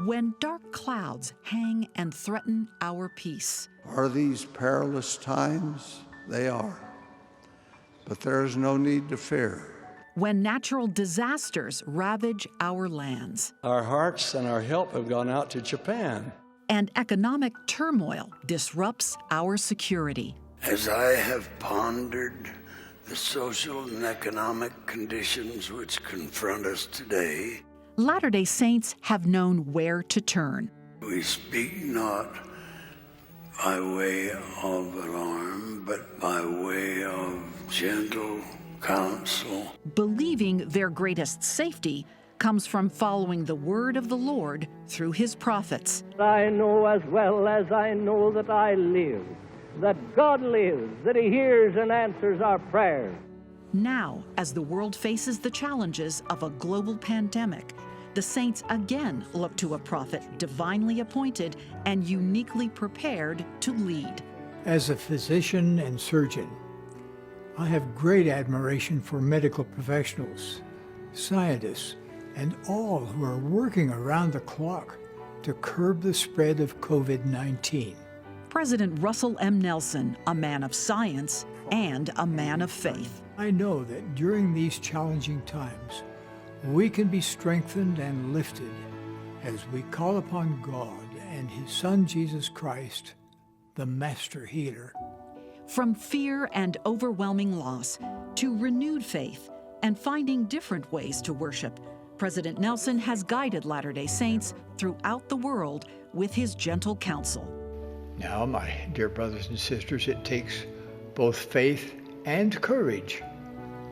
When dark clouds hang and threaten our peace. Are these perilous times? They are. But there is no need to fear. When natural disasters ravage our lands. Our hearts and our help have gone out to Japan. And economic turmoil disrupts our security. As I have pondered the social and economic conditions which confront us today, Latter-day Saints have known where to turn. we speak not by way of alarm, but by way of gentle counsel. Believing their greatest safety comes from following the word of the Lord through his prophets. I know as well as I know that I live, that God lives, that he hears and answers our prayers. Now, as the world faces the challenges of a global pandemic, the saints again look to a prophet divinely appointed and uniquely prepared to lead. As a physician and surgeon, I have great admiration for medical professionals, scientists, and all who are working around the clock to curb the spread of COVID-19. President Russell M. Nelson, a man of science and a man of faith. I know that during these challenging times, we can be strengthened and lifted as we call upon God and his Son, Jesus Christ, the Master Healer. From fear and overwhelming loss to renewed faith and finding different ways to worship, President Nelson has guided Latter-day Saints throughout the world with his gentle counsel. Now, my dear brothers and sisters, it takes both faith and courage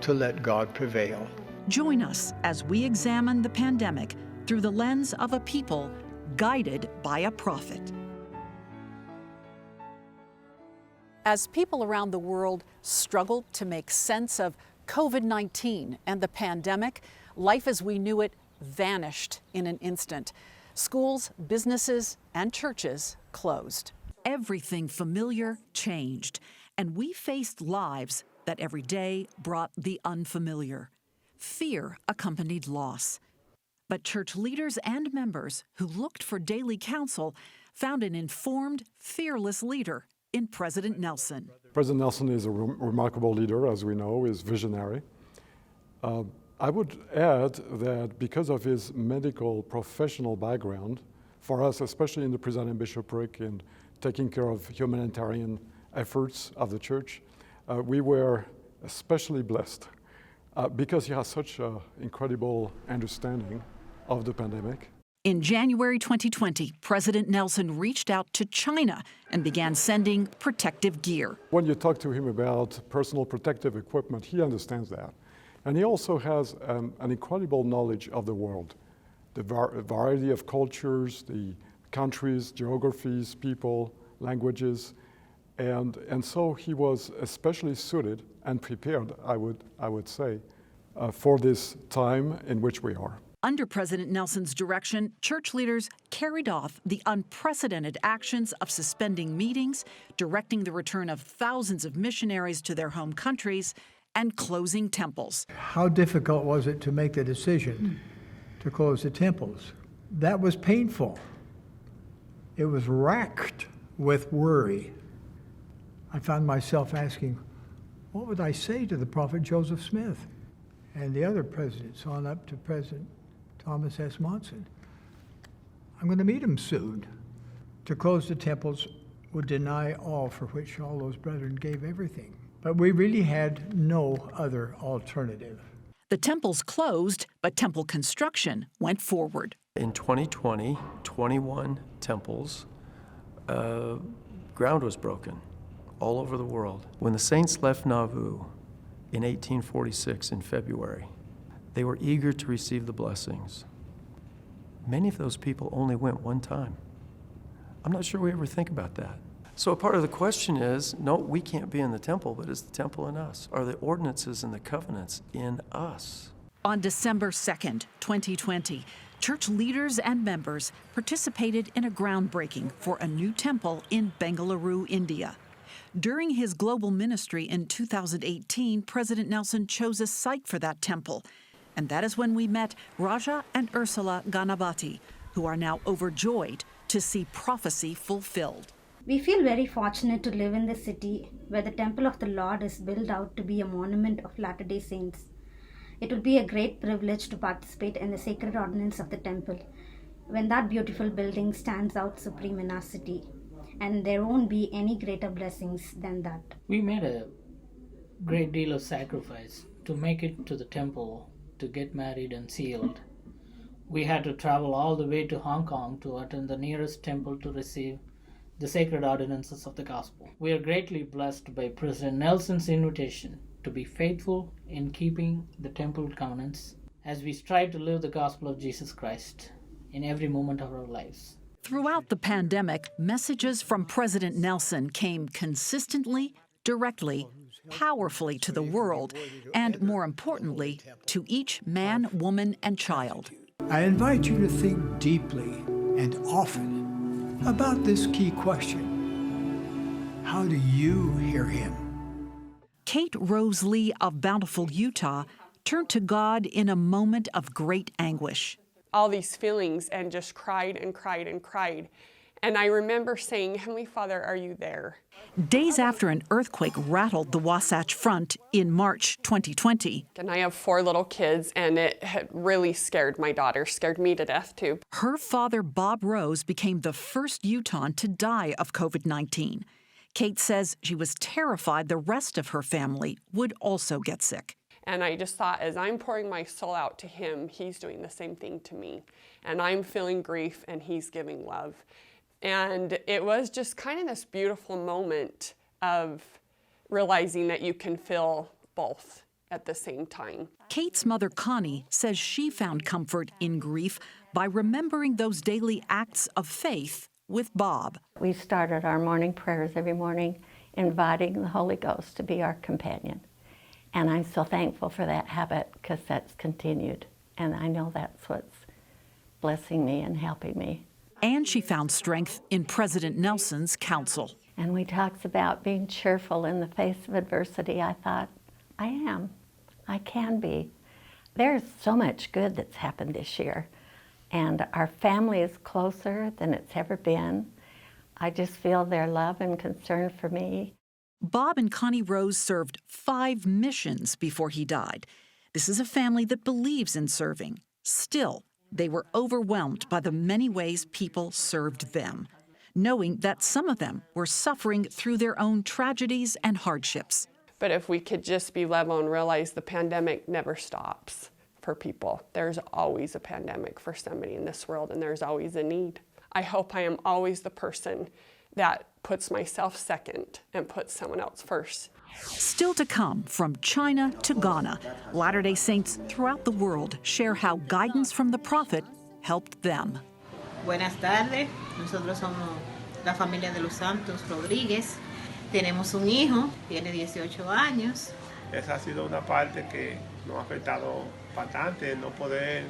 to let God prevail. Join us as we examine the pandemic through the lens of a people guided by a prophet. As people around the world struggle to make sense of COVID-19 and the pandemic, life as we knew it vanished in an instant. Schools, businesses, and churches closed. Everything familiar changed, and we faced lives that every day brought the unfamiliar. Fear accompanied loss. But church leaders and members who looked for daily counsel found an informed, fearless leader in President Nelson. President Nelson is a remarkable leader, as we know, is visionary. I would add that because of his medical professional background, for us, especially in the presiding bishopric and taking care of humanitarian efforts of the church, we were especially blessed because he has such an incredible understanding of the pandemic. In January 2020, President Nelson reached out to China and began sending protective gear. When you talk to him about personal protective equipment, he understands that. And he also has an incredible knowledge of the world, the variety of cultures, the countries, geographies, people, languages. And so he was especially suited and prepared, I would say, for this time in which we are. Under President Nelson's direction, church leaders carried off the unprecedented actions of suspending meetings, directing the return of thousands of missionaries to their home countries, and closing temples. How difficult was it to make the decision to close the temples? That was painful. It was racked with worry. I found myself asking, what would I say to the prophet Joseph Smith and the other presidents on up to President Thomas S. Monson? I'm going to meet him soon. To close the temples would deny all for which all those brethren gave everything. But we really had no other alternative. The temples closed, but temple construction went forward. In 2020, 21 temples, ground was broken all over the world. When the saints left Nauvoo in 1846 in February, they were eager to receive the blessings. Many of those people only went one time. I'm not sure we ever think about that. So a part of the question is, no, we can't be in the temple, but is the temple in us? Are the ordinances and the covenants in us? On December 2nd, 2020, church leaders and members participated in a groundbreaking for a new temple in Bengaluru, India. During his global ministry in 2018, President Nelson chose a site for that temple. And that is when we met Raja and Ursula Ganapati, who are now overjoyed to see prophecy fulfilled. We feel very fortunate to live in this city where the temple of the Lord is built out to be a monument of Latter-day Saints. It will be a great privilege to participate in the sacred ordinance of the temple when that beautiful building stands out supreme in our city. And there won't be any greater blessings than that. We made a great deal of sacrifice to make it to the temple to get married and sealed. We had to travel all the way to Hong Kong to attend the nearest temple to receive the sacred ordinances of the gospel. We are greatly blessed by President Nelson's invitation to be faithful in keeping the temple covenants as we strive to live the gospel of Jesus Christ in every moment of our lives. Throughout the pandemic, messages from President Nelson came consistently, directly, powerfully to the world, and more importantly, to each man, woman, and child. I invite you to think deeply and often about this key question. How do you hear him? Kate Rose Lee of Bountiful, Utah, turned to God in a moment of great anguish. All these feelings and just cried and cried and cried. And I remember saying, Heavenly Father, are you there? Days after an earthquake rattled the Wasatch Front in March 2020. And I have 4 little kids, and it had really scared my daughter, scared me to death too. Her father, Bob Rose, became the first Utahn to die of COVID-19. Kate says she was terrified the rest of her family would also get sick. And I just thought, as I'm pouring my soul out to him, he's doing the same thing to me. And I'm feeling grief, and he's giving love. And it was just kind of this beautiful moment of realizing that you can feel both at the same time. Kate's mother, Connie, says she found comfort in grief by remembering those daily acts of faith with Bob. We started our morning prayers every morning, inviting the Holy Ghost to be our companion. And I'm so thankful for that habit because that's continued. And I know that's what's blessing me and helping me. And she found strength in President Nelson's counsel. And when he talks about being cheerful in the face of adversity, I thought, I am. I can be. There's so much good that's happened this year. And our family is closer than it's ever been. I just feel their love and concern for me. Bob and Connie Rose served 5 missions before he died. This is a family that believes in serving. Still, they were overwhelmed by the many ways people served them, knowing that some of them were suffering through their own tragedies and hardships. But if we could just be level and realize the pandemic never stops for people. There's always a pandemic for somebody in this world, and there's always a need. I hope I am always the person that puts myself second and puts someone else first. Still to come, from China to Ghana, Latter-day Saints throughout the world share how guidance from the prophet helped them. Buenas tardes, nosotros somos la familia de los Santos Rodríguez. Tenemos un hijo, tiene 18 años. Esa ha sido una parte que nos ha afectado bastante, no poder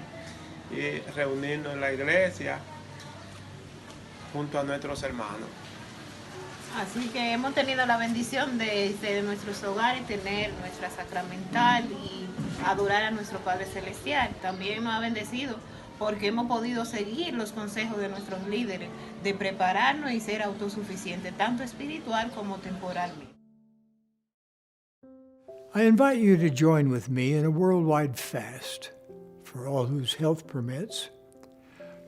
reunirnos en la iglesia junto a nuestros hermanos. Así que hemos tenido la bendición de nuestros hogares tener nuestra sacramental y adorar a nuestro Padre Celestial. También nos ha bendecido porque hemos podido seguir los consejos de nuestros líderes de prepararnos y ser autosuficientes, tanto espiritual como temporalmente. I invite you to join with me in a worldwide fast for all whose health permits,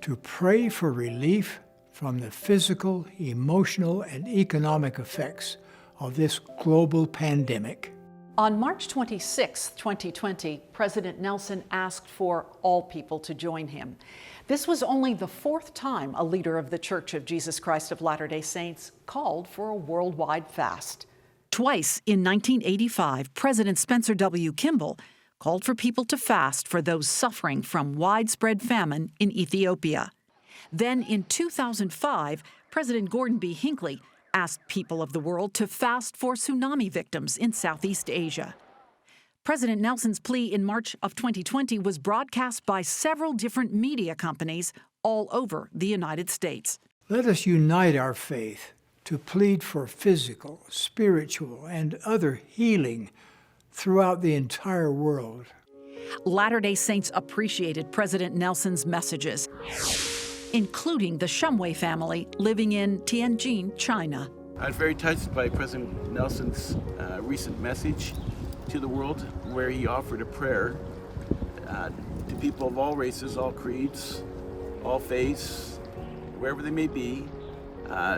to pray for relief from the physical, emotional, and economic effects of this global pandemic. On March 26, 2020, President Nelson asked for all people to join him. This was only the 4th time a leader of the Church of Jesus Christ of Latter-day Saints called for a worldwide fast. Twice in 1985, President Spencer W. Kimball called for people to fast for those suffering from widespread famine in Ethiopia. Then in 2005, President Gordon B. Hinckley asked people of the world to fast for tsunami victims in Southeast Asia. President Nelson's plea in March of 2020 was broadcast by several different media companies all over the United States. Let us unite our faith to plead for physical, spiritual, and other healing throughout the entire world. Latter-day Saints appreciated President Nelson's messages, including the Shumway family living in Tianjin, China. I was very touched by President Nelson's recent message to the world, where he offered a prayer to people of all races, all creeds, all faiths, wherever they may be,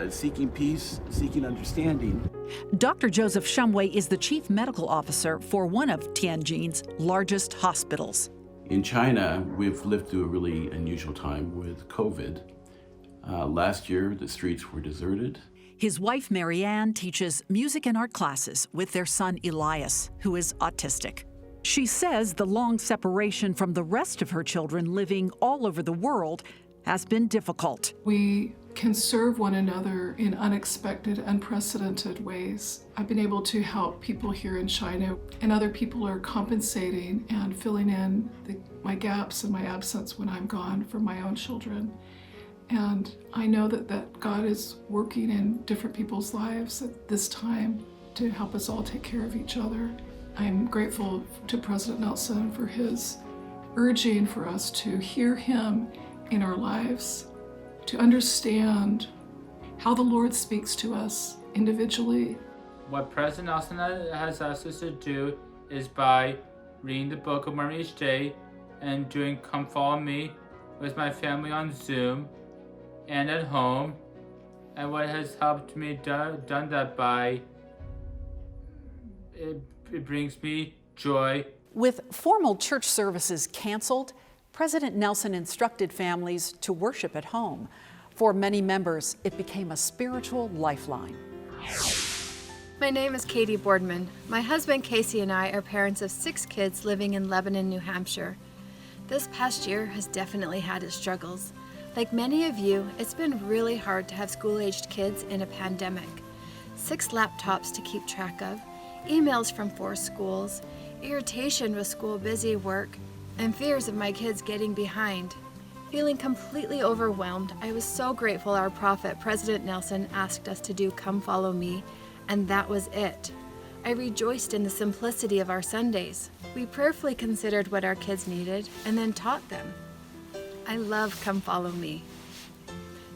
seeking peace, seeking understanding. Dr. Joseph Shumway is the chief medical officer for one of Tianjin's largest hospitals. In China, we've lived through a really unusual time with COVID. Last year, the streets were deserted. His wife, Marianne, teaches music and art classes with their son, Elias, who is autistic. She says the long separation from the rest of her children living all over the world has been difficult. We can serve one another in unexpected, unprecedented ways. I've been able to help people here in China, and other people are compensating and filling in my gaps and my absence when I'm gone for my own children. And I know that God is working in different people's lives at this time to help us all take care of each other. I'm grateful to President Nelson for his urging for us to hear him in our lives, to understand how the Lord speaks to us individually. What President Nelson has asked us to do is by reading the Book of Mormon each day and doing Come Follow Me with my family on Zoom and at home. And what has helped me done that by, it brings me joy. With formal church services canceled, President Nelson instructed families to worship at home. For many members, it became a spiritual lifeline. My name is Katie Boardman. My husband Casey and I are parents of 6 kids living in Lebanon, New Hampshire. This past year has definitely had its struggles. Like many of you, it's been really hard to have school-aged kids in a pandemic. 6 laptops to keep track of, emails from 4 schools, irritation with school busy work, and fears of my kids getting behind. Feeling completely overwhelmed, I was so grateful our prophet, President Nelson, asked us to do Come Follow Me, and that was it. I rejoiced in the simplicity of our Sundays. We prayerfully considered what our kids needed and then taught them. I love Come Follow Me.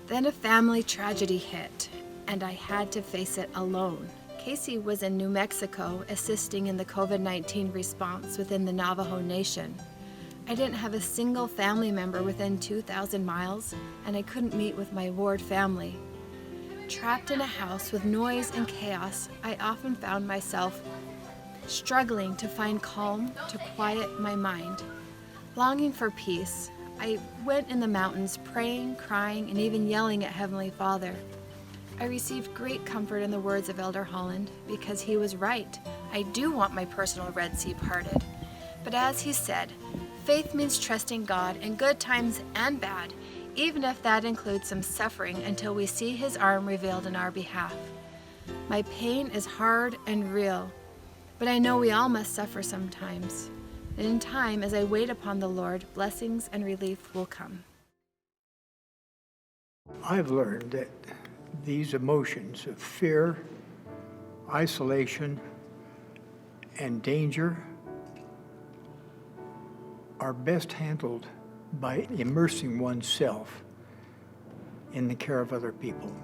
Then a family tragedy hit, and I had to face it alone. Casey was in New Mexico assisting in the COVID-19 response within the Navajo Nation. I didn't have a single family member within 2,000 miles, and I couldn't meet with my ward family. Trapped in a house with noise and chaos, I often found myself struggling to find calm to quiet my mind. Longing for peace, I went in the mountains praying, crying, and even yelling at Heavenly Father. I received great comfort in the words of Elder Holland because he was right. I do want my personal Red Sea parted. But as he said, faith means trusting God in good times and bad, even if that includes some suffering until we see His arm revealed in our behalf. My pain is hard and real, but I know we all must suffer sometimes. And in time, as I wait upon the Lord, blessings and relief will come. I've learned that these emotions of fear, isolation, and danger are best handled by immersing oneself in the care of other people.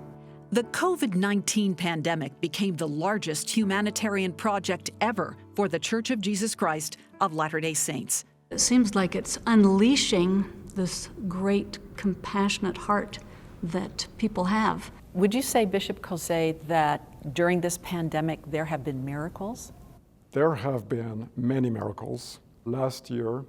The COVID-19 pandemic became the largest humanitarian project ever for the Church of Jesus Christ of Latter-day Saints. It seems like it's unleashing this great compassionate heart that people have. Would you say, Bishop Causet, that during this pandemic there have been miracles? There have been many miracles. Last year,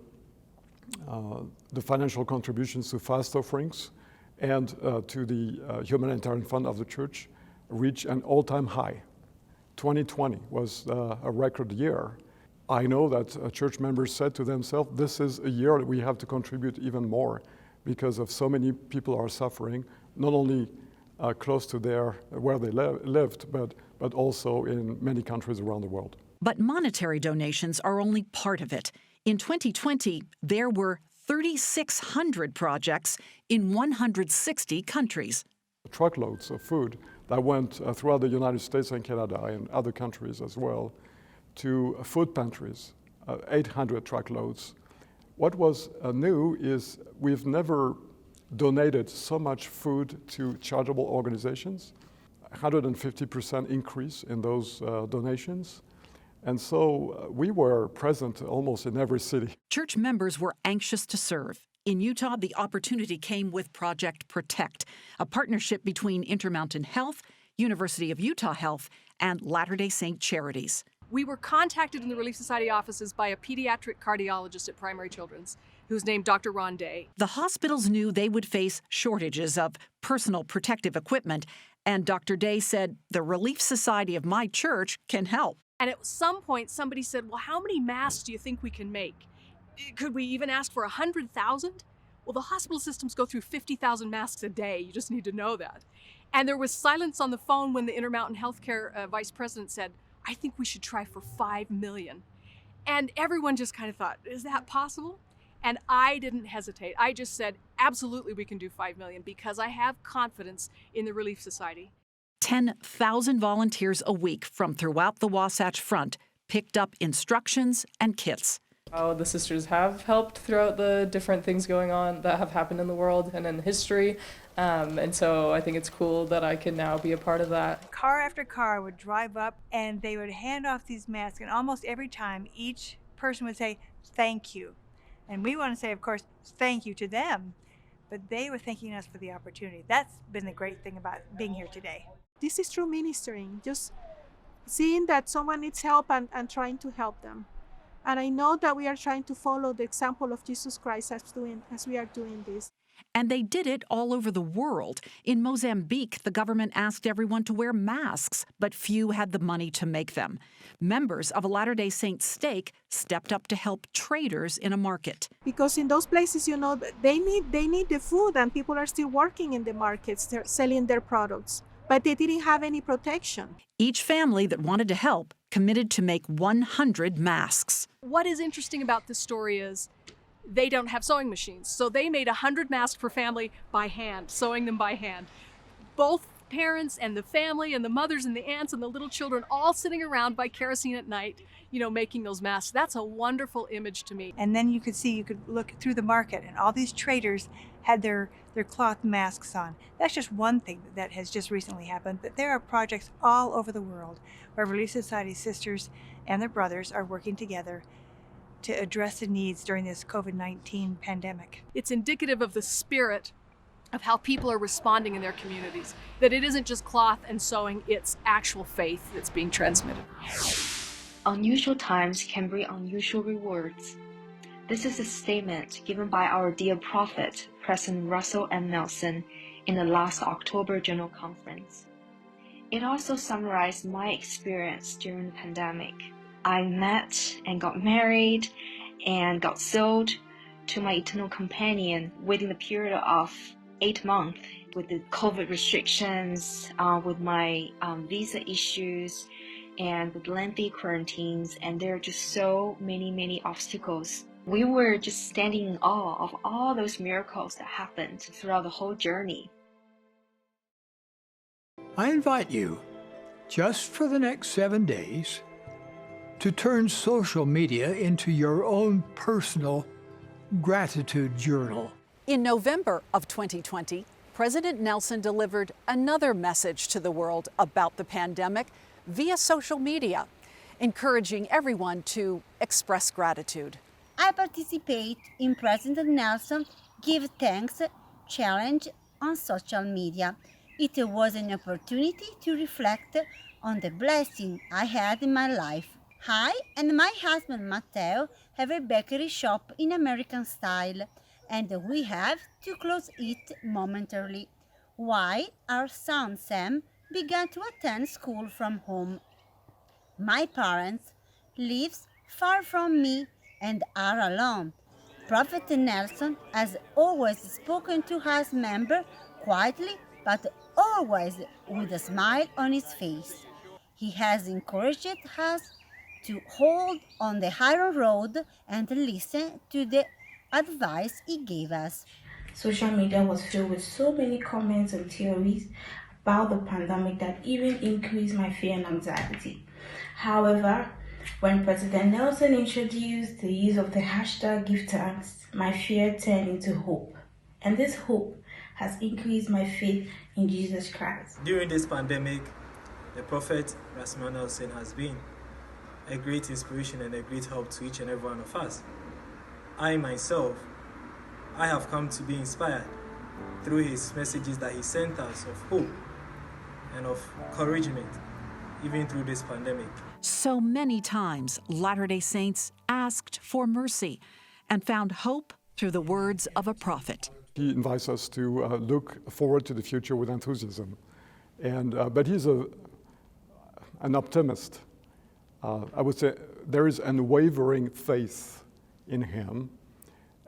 the financial contributions to fast offerings and to the humanitarian fund of the church reached an all-time high. 2020 was a record year. I know that church members said to themselves, this is a year that we have to contribute even more because of so many people are suffering, not only close to where they lived, but also in many countries around the world. But monetary donations are only part of it. In 2020, there were 3,600 projects in 160 countries. Truckloads of food that went throughout the United States and Canada and other countries as well to food pantries, 800 truckloads. What was new is we've never donated so much food to charitable organizations, 150% increase in those donations. And so we were present almost in every city. Church members were anxious to serve. In Utah, the opportunity came with Project Protect, a partnership between Intermountain Health, University of Utah Health, and Latter-day Saint Charities. We were contacted in the Relief Society offices by a pediatric cardiologist at Primary Children's, who's named Dr. Ron Day. The hospitals knew they would face shortages of personal protective equipment, and Dr. Day said, the Relief Society of my church can help. And at some point, somebody said, well, how many masks do you think we can make? Could we even ask for 100,000? Well, the hospital systems go through 50,000 masks a day. You just need to know that. And there was silence on the phone when the Intermountain Healthcare vice president said, I think we should try for 5 million. And everyone just kind of thought, is that possible? And I didn't hesitate. I just said, absolutely, we can do 5 million because I have confidence in the Relief Society. 10,000 volunteers a week from throughout the Wasatch Front picked up instructions and kits. How the sisters have helped throughout the different things going on that have happened in the world and in history. And so I think it's cool that I can now be a part of that. Car after car would drive up and they would hand off these masks, and almost every time each person would say, thank you. And we want to say, of course, thank you to them, but they were thanking us for the opportunity. That's been the great thing about being here today. This is true ministering, just seeing that someone needs help and trying to help them. And I know that we are trying to follow the example of Jesus Christ as we are doing this. And they did it all over the world. In Mozambique, the government asked everyone to wear masks, but few had the money to make them. Members of a Latter-day Saint stake stepped up to help traders in a market. Because in those places, you know, they need the food, and people are still working in the markets. They're selling their products, but they didn't have any protection. Each family that wanted to help committed to make 100 masks. What is interesting about this story is they don't have sewing machines. So they made 100 masks per family by hand, sewing them by hand. Both parents and the family and the mothers and the aunts and the little children all sitting around by kerosene at night, you know, making those masks. That's a wonderful image to me. And then you could look through the market, and all these traders had their cloth masks on. That's just one thing that has just recently happened, but there are projects all over the world where Relief Society sisters and their brothers are working together to address the needs during this COVID-19 pandemic. It's indicative of the spirit of how people are responding in their communities, that it isn't just cloth and sewing, it's actual faith that's being transmitted. Unusual times can bring unusual rewards. This is a statement given by our dear prophet, President Russell M. Nelson, in the last October General Conference. It also summarized my experience during the pandemic. I met and got married and got sold to my eternal companion within the period of 8 months with the COVID restrictions, with my visa issues, and with lengthy quarantines, and there are just so many obstacles. We were just standing in awe of all those miracles that happened throughout the whole journey. I invite you, just for the next 7 days, to turn social media into your own personal gratitude journal. In November of 2020, President Nelson delivered another message to the world about the pandemic via social media, encouraging everyone to express gratitude. I participate in President Nelson Give Thanks challenge on social media. It was an opportunity to reflect on the blessing I had in my life. I and my husband Matteo have a bakery shop in American style, and we have to close it momentarily, while our son Sam began to attend school from home. My parents live far from me and are alone. Prophet Nelson has always spoken to his member quietly, but always with a smile on his face. He has encouraged us to hold on the higher road and listen to the advice he gave us. Social media was filled with so many comments and theories about the pandemic that even increased my fear and anxiety. However, when President Nelson introduced the use of the hashtag Give Thanks, my fear turned into hope. And this hope has increased my faith in Jesus Christ. During this pandemic, the Prophet Russell Nelson has been a great inspiration and a great help to each and every one of us. I myself, I have come to be inspired through his messages that he sent us of hope and of encouragement, even through this pandemic. So many times, Latter-day Saints asked for mercy and found hope through the words of a prophet. He invites us to look forward to the future with enthusiasm. But he's an optimist. I would say there is unwavering faith in him.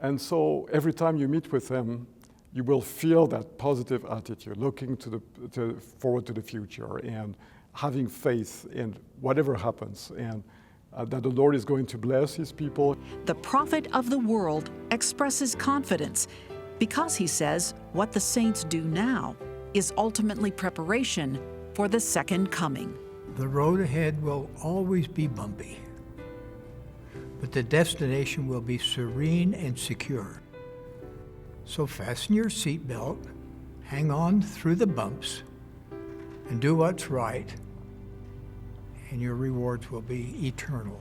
And so every time you meet with him, you will feel that positive attitude, looking forward to the future and having faith in whatever happens, and that the Lord is going to bless his people. The prophet of the world expresses confidence because he says what the saints do now is ultimately preparation for the second coming. The road ahead will always be bumpy, but the destination will be serene and secure. So fasten your seatbelt, hang on through the bumps, and do what's right, and your rewards will be eternal.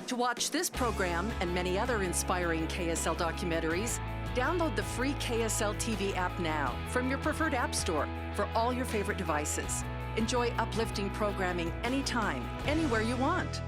To watch this program and many other inspiring KSL documentaries, download the free KSL TV app now from your preferred app store for all your favorite devices. Enjoy uplifting programming anytime, anywhere you want.